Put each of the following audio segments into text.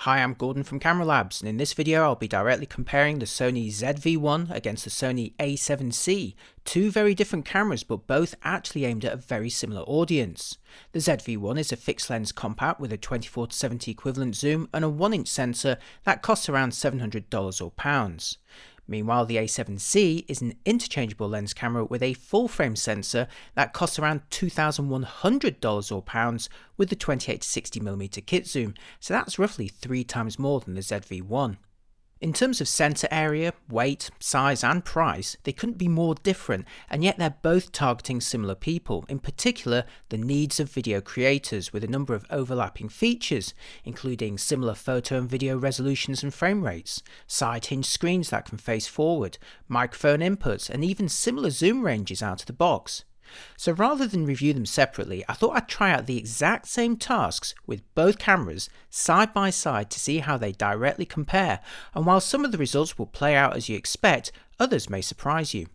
Hi, I'm Gordon from Camera Labs, and in this video I'll be directly comparing the Sony ZV1 against the Sony A7C, two very different cameras but both actually aimed at a very similar audience. The ZV1 is a fixed lens compact with a 24-70 equivalent zoom and a 1-inch sensor that costs around $700 or pounds. Meanwhile, the A7C is an interchangeable lens camera with a full-frame sensor that costs around $2,100 or pounds with the 28-60mm kit zoom, so that's roughly 3 times more than the ZV1. In terms of sensor area, weight, size and price, they couldn't be more different, and yet they're both targeting similar people, in particular the needs of video creators, with a number of overlapping features, including similar photo and video resolutions and frame rates, side hinge screens that can face forward, microphone inputs, and even similar zoom ranges out of the box. So rather than review them separately, I thought I'd try out the exact same tasks with both cameras side by side to see how they directly compare, and while some of the results will play out as you expect, others may surprise you.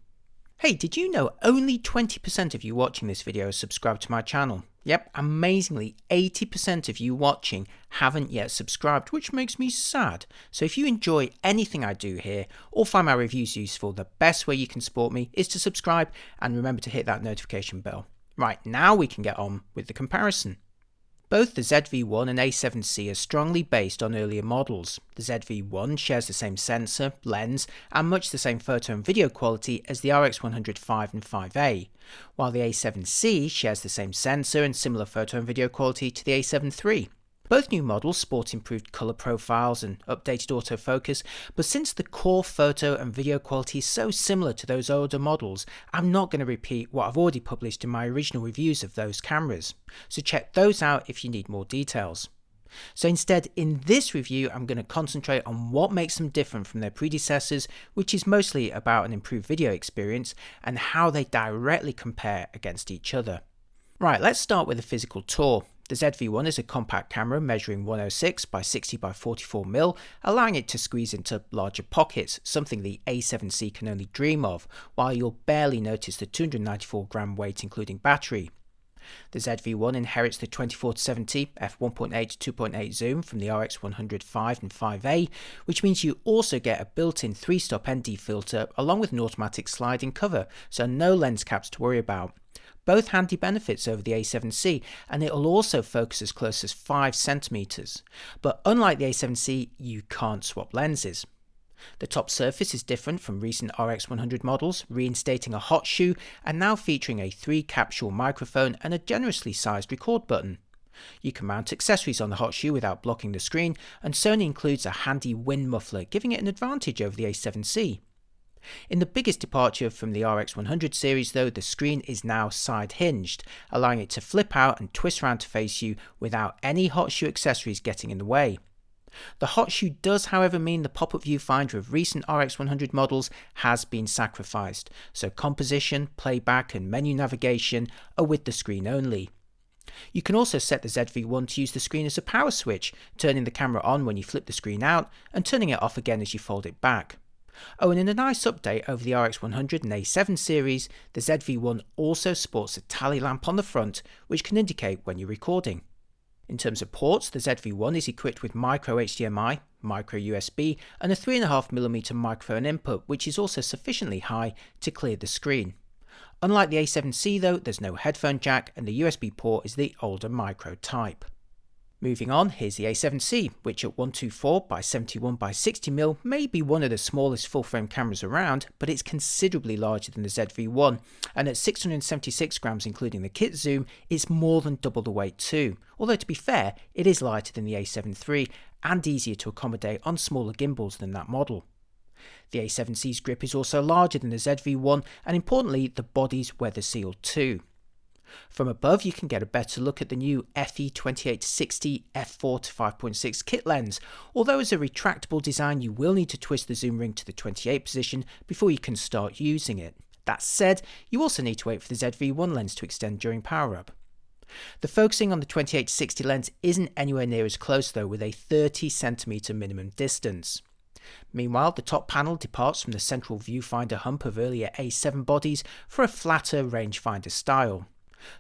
Hey, did you know only 20% of you watching this video are subscribed to my channel? Yep, amazingly 80% of you watching haven't yet subscribed, which makes me sad. So if you enjoy anything I do here or find my reviews useful, the best way you can support me is to subscribe and remember to hit that notification bell. Right, now we can get on with the comparison. Both the ZV1 and A7C are strongly based on earlier models. The ZV1 shares the same sensor, lens, and much the same photo and video quality as the RX100 5 and 5A, while the A7C shares the same sensor and similar photo and video quality to the A7 III. Both new models sport improved colour profiles and updated autofocus, but since the core photo and video quality is so similar to those older models, I'm not going to repeat what I've already published in my original reviews of those cameras, so check those out if you need more details. So instead, in this review, I'm going to concentrate on what makes them different from their predecessors, which is mostly about an improved video experience, and how they directly compare against each other. Right, let's start with a physical tour. The ZV1 is a compact camera measuring 106 by 60 by 44mm, allowing it to squeeze into larger pockets, something the A7C can only dream of, while you'll barely notice the 294g weight including battery. The ZV1 inherits the 24-70 f1.8 to 2.8 zoom from the RX100 5 and 5A, which means you also get a built-in 3-stop ND filter along with an automatic sliding cover, so no lens caps to worry about. Both handy benefits over the A7C, and it will also focus as close as 5cm. But unlike the A7C, you can't swap lenses. The top surface is different from recent RX100 models, reinstating a hot shoe and now featuring a 3-capsule microphone and a generously sized record button. You can mount accessories on the hot shoe without blocking the screen, and Sony includes a handy wind muffler, giving it an advantage over the A7C. In the biggest departure from the RX100 series though, the screen is now side hinged, allowing it to flip out and twist around to face you without any hot shoe accessories getting in the way. The hot shoe does however mean the pop-up viewfinder of recent RX100 models has been sacrificed, so composition, playback and menu navigation are with the screen only. You can also set the ZV1 to use the screen as a power switch, turning the camera on when you flip the screen out and turning it off again as you fold it back. Oh, and in a nice update over the RX100 and A7 series, the ZV1 also sports a tally lamp on the front, which can indicate when you're recording. In terms of ports, the ZV1 is equipped with micro HDMI, micro USB, and a 3.5mm microphone input, which is also sufficiently high to clear the screen. Unlike the A7C though, there's no headphone jack, and the USB port is the older micro type. Moving on, here's the A7C, which at 124 by 71 by 60mm may be one of the smallest full-frame cameras around, but it's considerably larger than the ZV1, and at 676g including the kit zoom, it's more than double the weight too, although to be fair, it is lighter than the A7 III and easier to accommodate on smaller gimbals than that model. The A7C's grip is also larger than the ZV1, and importantly, the body's weather sealed too. From above you can get a better look at the new FE2860 f4 to 5.6 kit lens, although as a retractable design you will need to twist the zoom ring to the 28 position before you can start using it. That said, you also need to wait for the ZV1 lens to extend during power up. The focusing on the 28-60 lens isn't anywhere near as close though, with a 30cm minimum distance. Meanwhile, the top panel departs from the central viewfinder hump of earlier A7 bodies for a flatter rangefinder style.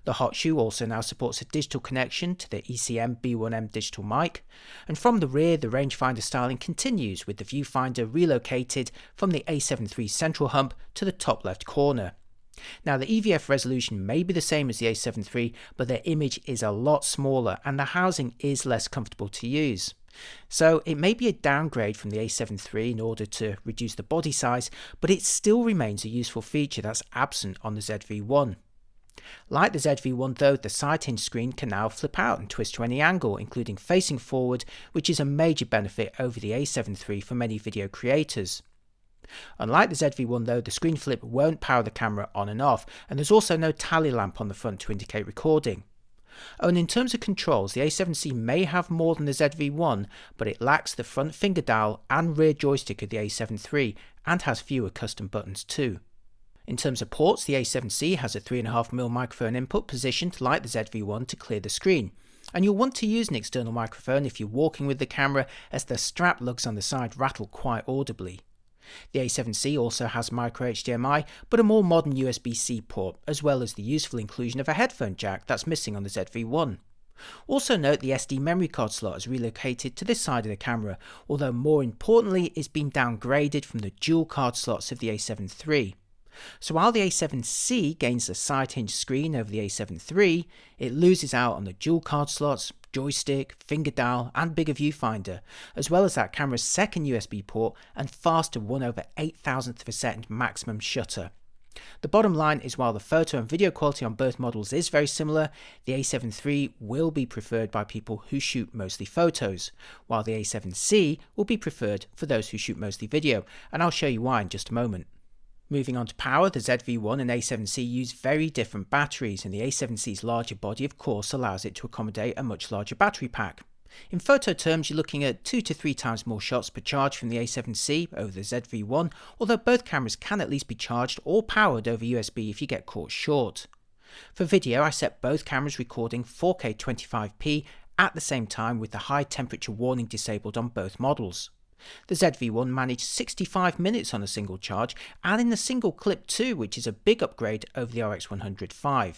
The hot shoe also now supports a digital connection to the ECM B1M digital mic, and from the rear the rangefinder styling continues with the viewfinder relocated from the A7 III central hump to the top left corner. Now the EVF resolution may be the same as the A7 III, but their image is a lot smaller and the housing is less comfortable to use. So it may be a downgrade from the A7 III in order to reduce the body size, but it still remains a useful feature that's absent on the ZV1. Like the ZV1 though, the side hinge screen can now flip out and twist to any angle, including facing forward, which is a major benefit over the A7 III for many video creators. Unlike the ZV1 though, the screen flip won't power the camera on and off, and there's also no tally lamp on the front to indicate recording. Oh, and in terms of controls, the A7C may have more than the ZV1, but it lacks the front finger dial and rear joystick of the A7 III, and has fewer custom buttons too. In terms of ports, the A7C has a 3.5mm microphone input positioned like the ZV1 to clear the screen, and you'll want to use an external microphone if you're walking with the camera, as the strap lugs on the side rattle quite audibly. The A7C also has micro HDMI, but a more modern USB-C port, as well as the useful inclusion of a headphone jack that's missing on the ZV1. Also note the SD memory card slot is relocated to this side of the camera, although more importantly it's been downgraded from the dual card slots of the A7 III. So while the A7C gains a side hinge screen over the A7 III, it loses out on the dual card slots, joystick, finger dial and bigger viewfinder, as well as that camera's second USB port and faster 1/8000th of a second maximum shutter. The bottom line is, while the photo and video quality on both models is very similar, the A7 III will be preferred by people who shoot mostly photos, while the A7C will be preferred for those who shoot mostly video, and I'll show you why in just a moment. Moving on to power, the ZV1 and A7C use very different batteries, and the A7C's larger body of course allows it to accommodate a much larger battery pack. In photo terms, you're looking at 2 to 3 times more shots per charge from the A7C over the ZV1, although both cameras can at least be charged or powered over USB if you get caught short. For video, I set both cameras recording 4K 25p at the same time with the high temperature warning disabled on both models. The ZV1 managed 65 minutes on a single charge, and in a single clip too, which is a big upgrade over the RX100V.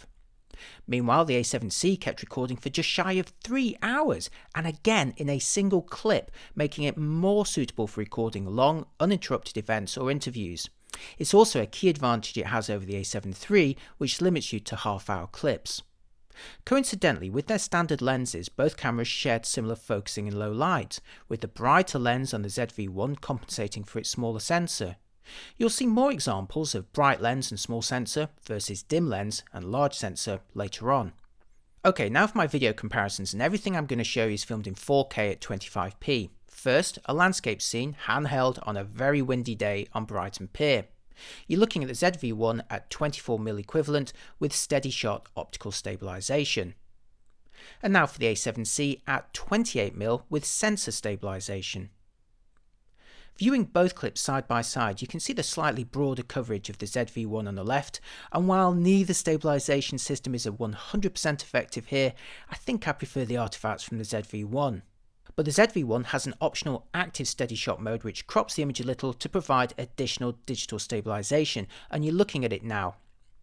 Meanwhile, the A7C kept recording for just shy of 3 hours, and again in a single clip, making it more suitable for recording long, uninterrupted events or interviews. It's also a key advantage it has over the A7 III, which limits you to half-hour clips. Coincidentally, with their standard lenses, both cameras shared similar focusing in low light, with the brighter lens on the ZV1 compensating for its smaller sensor. You'll see more examples of bright lens and small sensor versus dim lens and large sensor later on. Okay, now for my video comparisons, and everything I'm going to show you is filmed in 4K at 25p. First, a landscape scene handheld on a very windy day on Brighton Pier. You're looking at the ZV1 at 24mm equivalent with steady shot optical stabilization. And now for the A7C at 28mm with sensor stabilization. Viewing both clips side by side, you can see the slightly broader coverage of the ZV1 on the left, and while neither stabilization system is 100% effective here, I think I prefer the artifacts from the ZV1. But the ZV1 has an optional active steady shot mode which crops the image a little to provide additional digital stabilization, and you're looking at it now.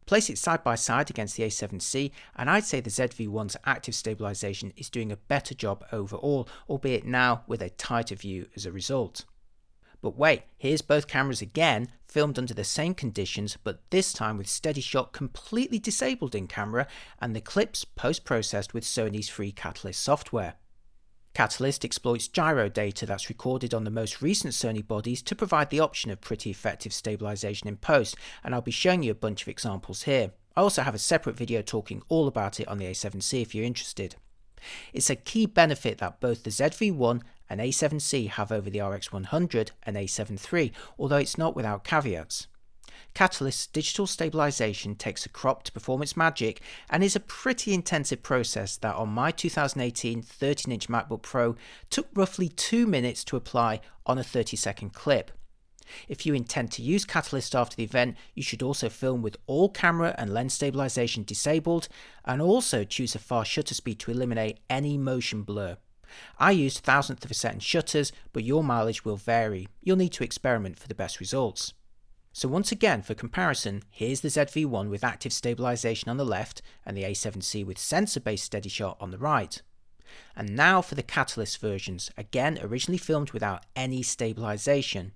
Place it side by side against the A7C, and I'd say the ZV1's active stabilization is doing a better job overall, albeit now with a tighter view as a result. But wait, here's both cameras again, filmed under the same conditions, but this time with steady shot completely disabled in camera, and the clips post-processed with Sony's free Catalyst software. Catalyst exploits gyro data that's recorded on the most recent Sony bodies to provide the option of pretty effective stabilization in post, and I'll be showing you a bunch of examples here. I also have a separate video talking all about it on the A7C if you're interested. It's a key benefit that both the ZV1 and A7C have over the RX100 and A7 III, although it's not without caveats. Catalyst's digital stabilization takes a crop to perform its magic and is a pretty intensive process that on my 2018 13-inch MacBook Pro took roughly 2 minutes to apply on a 30-second clip. If you intend to use Catalyst after the event, you should also film with all camera and lens stabilization disabled, and also choose a fast shutter speed to eliminate any motion blur. I used 1,000th of a second shutters, but your mileage will vary. You'll need to experiment for the best results. So once again, for comparison, here's the ZV1 with active stabilization on the left and the A7C with sensor-based steady shot on the right. And now for the Catalyst versions, again originally filmed without any stabilization.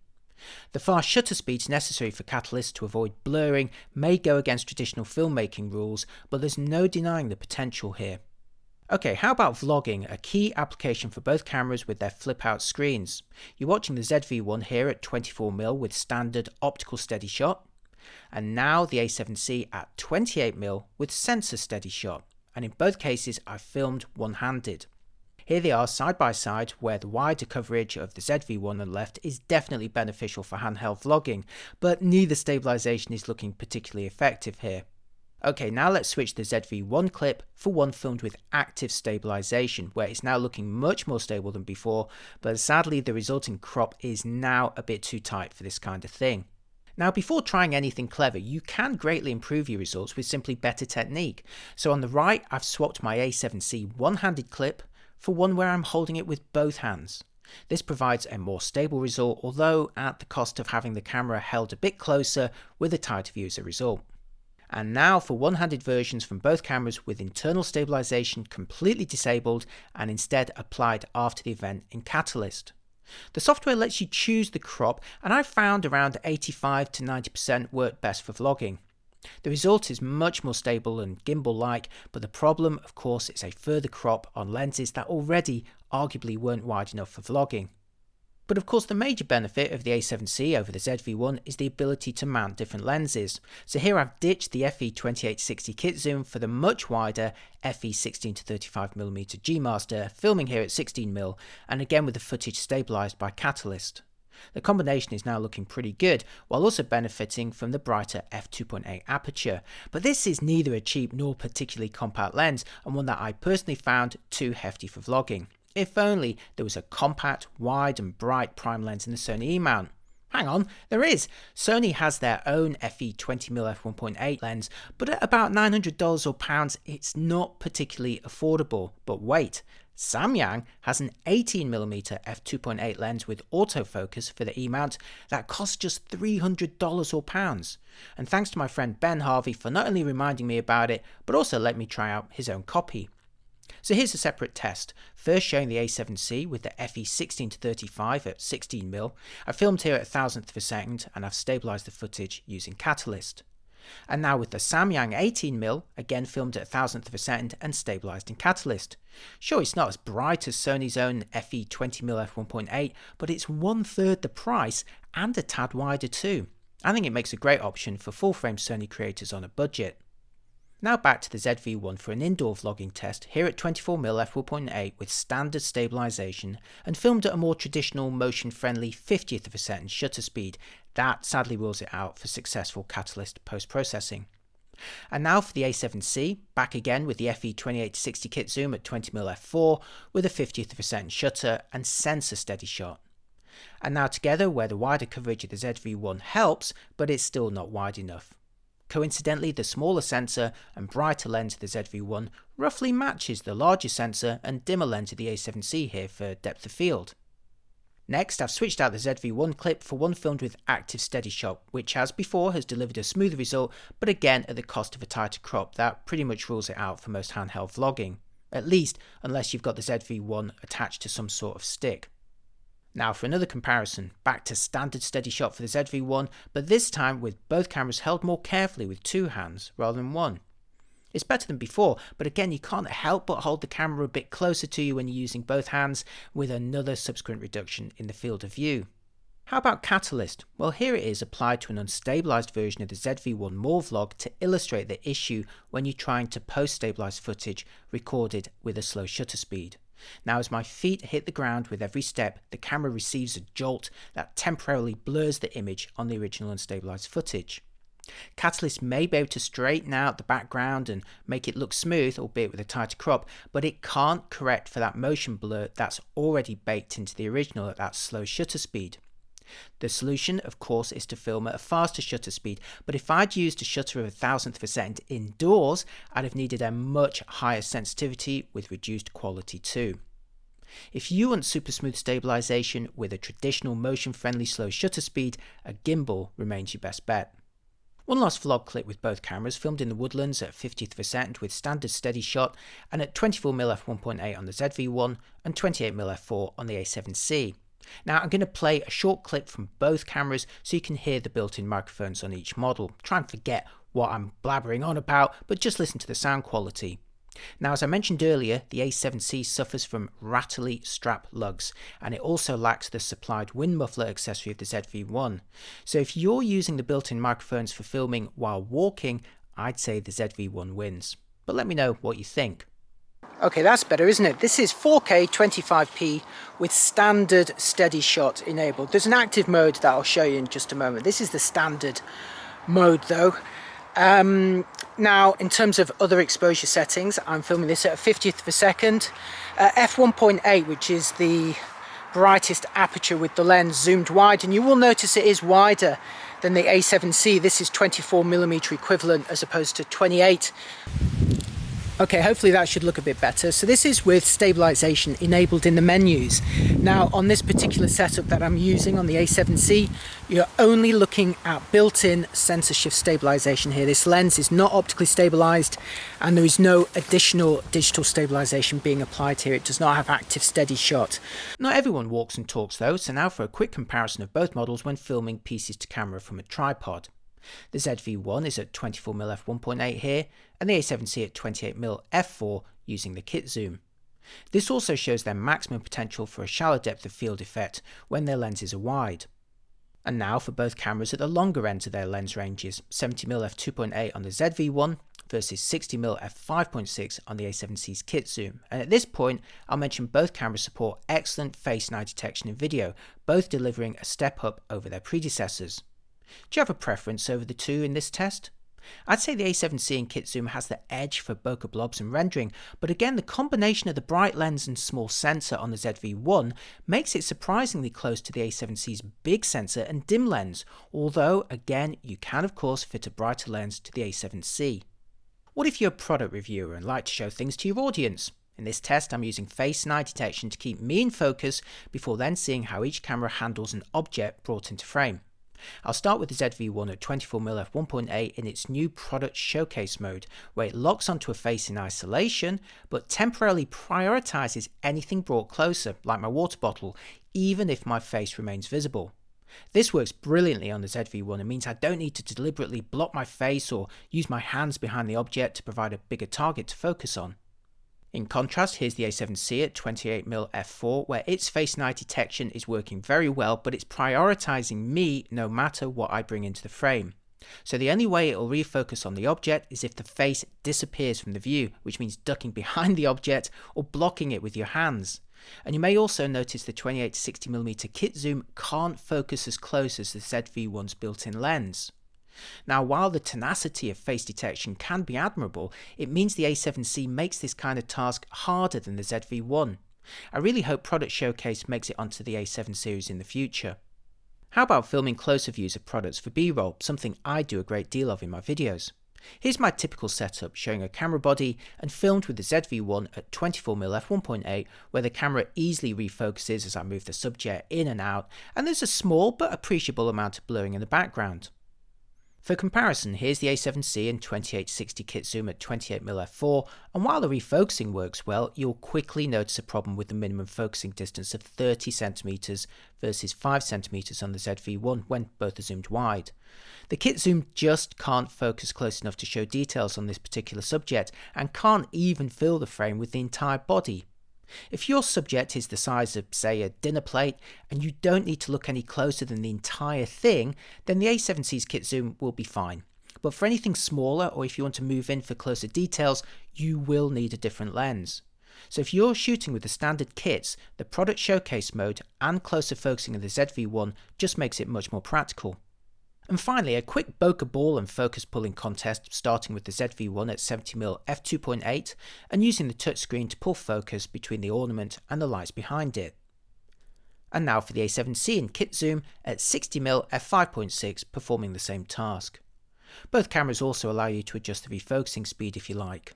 The fast shutter speeds necessary for Catalyst to avoid blurring may go against traditional filmmaking rules, but there's no denying the potential here. Okay, how about vlogging, a key application for both cameras with their flip-out screens? You're watching the ZV1 here at 24mm with standard optical steady shot, and now the A7C at 28mm with sensor steady shot, and in both cases I've filmed one-handed. Here they are side by side, where the wider coverage of the ZV1 on the left is definitely beneficial for handheld vlogging, but neither stabilization is looking particularly effective here. Okay, now let's switch the ZV1 clip for one filmed with active stabilization, where it's now looking much more stable than before, but sadly the resulting crop is now a bit too tight for this kind of thing. Now, before trying anything clever, you can greatly improve your results with simply better technique. So on the right, I've swapped my A7C one-handed clip for one where I'm holding it with both hands. This provides a more stable result, although at the cost of having the camera held a bit closer with a tighter view as a result. And now for one-handed versions from both cameras with internal stabilization completely disabled and instead applied after the event in Catalyst. The software lets you choose the crop, and I found around 85 to 90% work best for vlogging. The result is much more stable and gimbal-like, but the problem, of course, is a further crop on lenses that already arguably weren't wide enough for vlogging. But of course the major benefit of the A7C over the ZV1 is the ability to mount different lenses. So here I've ditched the FE2860 kit zoom for the much wider FE16 to 35mm G Master, filming here at 16mm, and again with the footage stabilised by Catalyst. The combination is now looking pretty good, while also benefiting from the brighter f2.8 aperture, but this is neither a cheap nor particularly compact lens, and one that I personally found too hefty for vlogging. If only there was a compact, wide and bright prime lens in the Sony E-mount. Hang on, there is! Sony has their own FE20mm f1.8 lens, but at about $900 or pounds it's not particularly affordable. But wait, Samyang has an 18mm f2.8 lens with autofocus for the E-mount that costs just $300 or pounds. And thanks to my friend Ben Harvey for not only reminding me about it, but also let me try out his own copy. So here's a separate test, first showing the A7C with the FE16 to 35 at 16mm. I filmed here at 1,000th of a second and I've stabilised the footage using Catalyst. And now with the Samyang 18mm, again filmed at 1,000th of a second and stabilised in Catalyst. Sure, it's not as bright as Sony's own FE20mm f1.8, but it's 1/3 the price and a tad wider too. I think it makes a great option for full-frame Sony creators on a budget. Now back to the ZV1 for an indoor vlogging test, here at 24mm f1.8 with standard stabilisation and filmed at a more traditional motion-friendly 50th of a second shutter speed. That sadly rules it out for successful Catalyst post-processing. And now for the A7C, back again with the FE2860 kit zoom at 20mm f4 with a 50th of a second shutter and sensor steady shot. And now together where the wider coverage of the ZV1 helps, but it's still not wide enough. Coincidentally, the smaller sensor and brighter lens of the ZV1 roughly matches the larger sensor and dimmer lens of the A7C here for depth of field. Next, I've switched out the ZV1 clip for one filmed with active steady shot, which as before has delivered a smoother result, but again at the cost of a tighter crop that pretty much rules it out for most handheld vlogging. At least, unless you've got the ZV1 attached to some sort of stick. Now for another comparison, back to standard steady shot for the ZV1, but this time with both cameras held more carefully with two hands rather than one. It's better than before, but again you can't help but hold the camera a bit closer to you when you're using both hands, with another subsequent reduction in the field of view. How about Catalyst? Well, here it is applied to an unstabilised version of the ZV1 More vlog to illustrate the issue when you're trying to post-stabilise footage recorded with a slow shutter speed. Now as my feet hit the ground with every step, the camera receives a jolt that temporarily blurs the image on the original unstabilised footage. Catalyst may be able to straighten out the background and make it look smooth, albeit with a tighter crop, but it can't correct for that motion blur that's already baked into the original at that slow shutter speed. The solution, of course, is to film at a faster shutter speed, but if I'd used a shutter of 1,000th of a second indoors, I'd have needed a much higher sensitivity with reduced quality too. If you want super smooth stabilization with a traditional motion-friendly slow shutter speed, a gimbal remains your best bet. One last vlog clip with both cameras filmed in the woodlands at 50th of a second with standard steady shot and at 24mm f1.8 on the ZV1 and 28mm f4 on the A7C. Now I'm going to play a short clip from both cameras so you can hear the built-in microphones on each model. Try and forget what I'm blabbering on about, but just listen to the sound quality. Now, as I mentioned earlier, the A7C suffers from rattly strap lugs, and it also lacks the supplied wind muffler accessory of the ZV1. So if you're using the built-in microphones for filming while walking, I'd say the ZV1 wins. But let me know what you think. Okay, that's better, isn't it? This is 4K 25p with standard steady shot enabled. There's an active mode that I'll show you in just a moment. This is the standard mode though. Now, in terms of other exposure settings, I'm filming this at a 50th of a second. F1.8, which is the brightest aperture with the lens zoomed wide, and you will notice it is wider than the A7C. This is 24mm equivalent as opposed to 28. Okay, hopefully that should look a bit better. So this is with stabilization enabled in the menus. Now on this particular setup that I'm using on the A7C, you're only looking at built-in sensor shift stabilization here. This lens is not optically stabilized and there is no additional digital stabilization being applied here. It does not have active steady shot. Not everyone walks and talks though, so now for a quick comparison of both models when filming pieces to camera from a tripod. The ZV1 is at 24mm f1.8 here, and the A7C at 28mm f4 using the kit zoom. This also shows their maximum potential for a shallow depth of field effect when their lenses are wide. And now for both cameras at the longer ends of their lens ranges, 70mm f2.8 on the ZV1 versus 60mm f5.6 on the A7C's kit zoom. And at this point, I'll mention both cameras support excellent face and eye detection in video, both delivering a step up over their predecessors. Do you have a preference over the two in this test? I'd say the A7C in kit zoom has the edge for bokeh blobs and rendering, but again the combination of the bright lens and small sensor on the ZV1 makes it surprisingly close to the A7C's big sensor and dim lens, although again you can of course fit a brighter lens to the A7C. What if you're a product reviewer and like to show things to your audience? In this test I'm using face and eye detection to keep me in focus before then seeing how each camera handles an object brought into frame. I'll start with the ZV1 at 24mm f1.8 in its new product showcase mode, where it locks onto a face in isolation, but temporarily prioritizes anything brought closer, like my water bottle, even if my face remains visible. This works brilliantly on the ZV1 and means I don't need to deliberately block my face or use my hands behind the object to provide a bigger target to focus on. In contrast, here's the A7C at 28mm f4, where its face and eye detection is working very well, but it's prioritizing me no matter what I bring into the frame. So the only way it'll refocus on the object is if the face disappears from the view, which means ducking behind the object or blocking it with your hands. And you may also notice the 28-60mm kit zoom can't focus as close as the ZV1's built-in lens. Now, while the tenacity of face detection can be admirable, it means the A7C makes this kind of task harder than the ZV1. I really hope Product Showcase makes it onto the A7 series in the future. How about filming closer views of products for B-roll, something I do a great deal of in my videos? Here's my typical setup showing a camera body and filmed with the ZV1 at 24mm f1.8, where the camera easily refocuses as I move the subject in and out, and there's a small but appreciable amount of blurring in the background. For comparison, here's the A7C in 28-60 kit zoom at 28mm f4, and while the refocusing works well, you'll quickly notice a problem with the minimum focusing distance of 30cm versus 5cm on the ZV1 when both are zoomed wide. The kit zoom just can't focus close enough to show details on this particular subject, and can't even fill the frame with the entire body. If your subject is the size of, say, a dinner plate, and you don't need to look any closer than the entire thing, then the A7C's kit zoom will be fine. But for anything smaller, or if you want to move in for closer details, you will need a different lens. So if you're shooting with the standard kits, the product showcase mode and closer focusing of the ZV1 just makes it much more practical. And finally, a quick bokeh ball and focus pulling contest, starting with the ZV1 at 70mm f2.8 and using the touchscreen to pull focus between the ornament and the lights behind it. And now for the A7C in kit zoom at 60mm f5.6, performing the same task. Both cameras also allow you to adjust the refocusing speed if you like.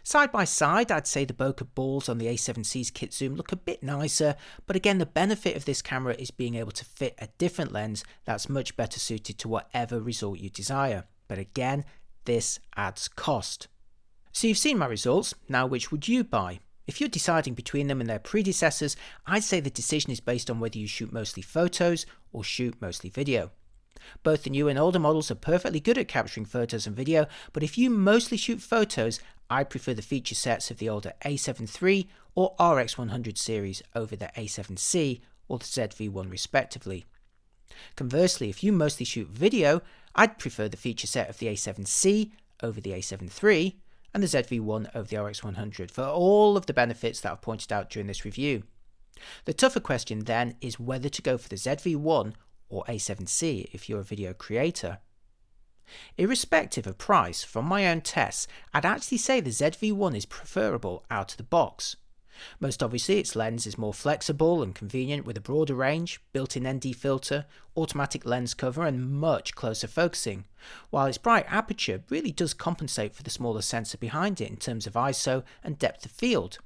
Side by side, I'd say the bokeh balls on the A7C's kit zoom look a bit nicer, but again the benefit of this camera is being able to fit a different lens that's much better suited to whatever result you desire. But again, this adds cost. So you've seen my results, now which would you buy? If you're deciding between them and their predecessors, I'd say the decision is based on whether you shoot mostly photos or shoot mostly video. Both the new and older models are perfectly good at capturing photos and video, but if you mostly shoot photos, I prefer the feature sets of the older A7 III or RX100 series over the A7C or the ZV1 respectively. Conversely, if you mostly shoot video, I'd prefer the feature set of the A7C over the A7 III and the ZV1 over the RX100 for all of the benefits that I've pointed out during this review. The tougher question then is whether to go for the ZV1 or A7C if you're a video creator. Irrespective of price, from my own tests, I'd actually say the ZV1 is preferable out of the box. Most obviously, its lens is more flexible and convenient with a broader range, built-in ND filter, automatic lens cover and much closer focusing, while its bright aperture really does compensate for the smaller sensor behind it in terms of ISO and depth of field.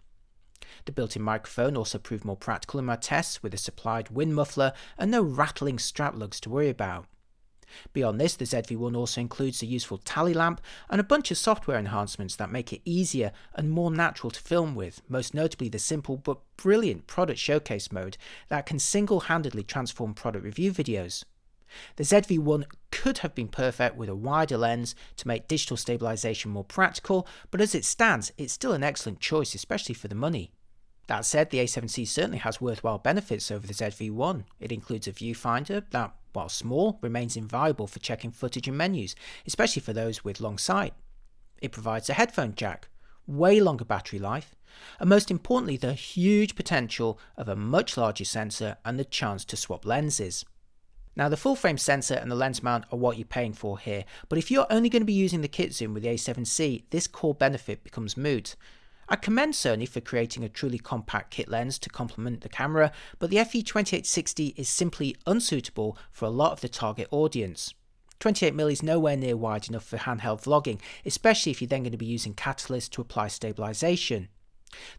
The built-in microphone also proved more practical in my tests with a supplied wind muffler and no rattling strap lugs to worry about. Beyond this, the ZV1 also includes a useful tally lamp and a bunch of software enhancements that make it easier and more natural to film with, most notably the simple but brilliant product showcase mode that can single-handedly transform product review videos. The ZV1 could have been perfect with a wider lens to make digital stabilization more practical, but as it stands, it's still an excellent choice, especially for the money. That said, the A7C certainly has worthwhile benefits over the ZV1. It includes a viewfinder that, while small, remains invaluable for checking footage and menus, especially for those with long sight. It provides a headphone jack, way longer battery life, and most importantly the huge potential of a much larger sensor and the chance to swap lenses. Now the full frame sensor and the lens mount are what you're paying for here, but if you're only going to be using the kit zoom with the A7C, this core benefit becomes moot. I commend Sony for creating a truly compact kit lens to complement the camera, but the FE2860 is simply unsuitable for a lot of the target audience. 28mm is nowhere near wide enough for handheld vlogging, especially if you're then going to be using catalyst to apply stabilization.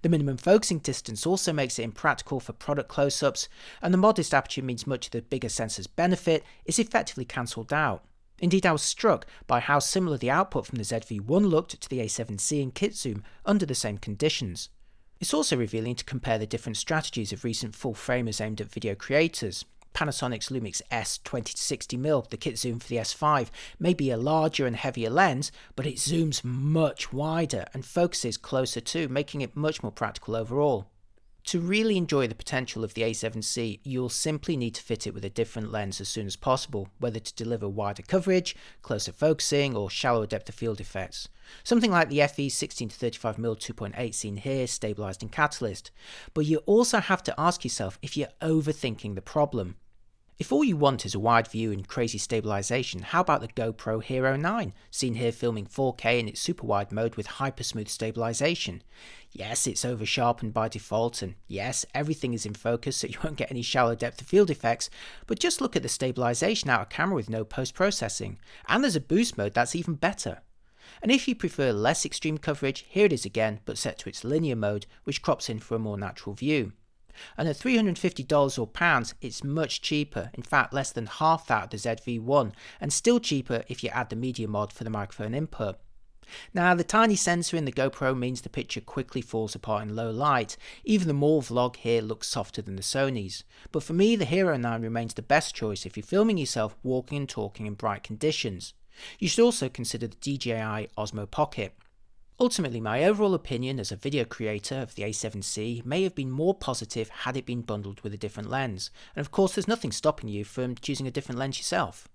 The minimum focusing distance also makes it impractical for product close-ups, and the modest aperture means much of the bigger sensor's benefit is effectively cancelled out. Indeed, I was struck by how similar the output from the ZV1 looked to the A7C in kit zoom under the same conditions. It's also revealing to compare the different strategies of recent full framers aimed at video creators. Panasonic's Lumix S 20-60mm, the kit zoom for the S5, may be a larger and heavier lens, but it zooms much wider and focuses closer too, making it much more practical overall. To really enjoy the potential of the A7C, you'll simply need to fit it with a different lens as soon as possible, whether to deliver wider coverage, closer focusing, or shallower depth of field effects. Something like the FE 16-35mm 2.8 seen here, stabilized in Catalyst. But you also have to ask yourself if you're overthinking the problem. If all you want is a wide view and crazy stabilization, how about the GoPro Hero 9, seen here filming 4K in its super wide mode with hyper smooth stabilization? Yes, it's over sharpened by default, and yes, everything is in focus so you won't get any shallow depth of field effects, but just look at the stabilization out of camera with no post-processing, and there's a boost mode that's even better. And if you prefer less extreme coverage, here it is again, but set to its linear mode, which crops in for a more natural view. And at $350 or pounds, it's much cheaper, in fact less than half that of the ZV1, and still cheaper if you add the media mod for the microphone input. Now, the tiny sensor in the GoPro means the picture quickly falls apart in low light. Even the More vlog here looks softer than the Sony's. But for me, the Hero 9 remains the best choice if you're filming yourself walking and talking in bright conditions. You should also consider the DJI Osmo Pocket. Ultimately, my overall opinion as a video creator of the A7C may have been more positive had it been bundled with a different lens, and of course there's nothing stopping you from choosing a different lens yourself.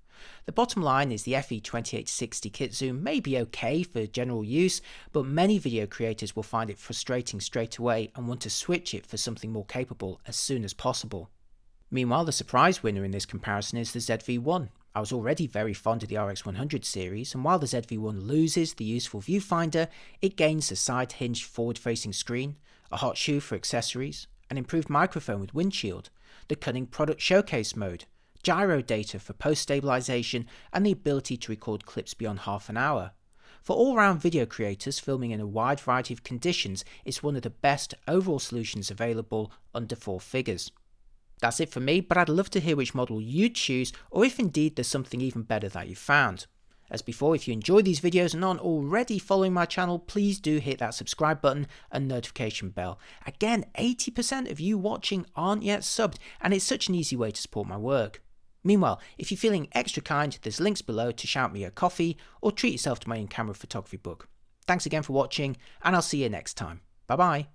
The bottom line is the FE2860 kit zoom may be okay for general use, but many video creators will find it frustrating straight away and want to switch it for something more capable as soon as possible. Meanwhile, the surprise winner in this comparison is the ZV1. I was already very fond of the RX100 series, and while the ZV1 loses the useful viewfinder, it gains a side-hinged forward-facing screen, a hot shoe for accessories, an improved microphone with windshield, the cunning product showcase mode, gyro data for post-stabilization, and the ability to record clips beyond half an hour. For all-round video creators filming in a wide variety of conditions, it's one of the best overall solutions available under 4 figures. That's it for me, but I'd love to hear which model you'd choose, or if indeed there's something even better that you've found. As before, if you enjoy these videos and aren't already following my channel, please do hit that subscribe button and notification bell. Again, 80% of you watching aren't yet subbed, and it's such an easy way to support my work. Meanwhile, if you're feeling extra kind, there's links below to shout me a coffee or treat yourself to my in-camera photography book. Thanks again for watching, and I'll see you next time. Bye bye.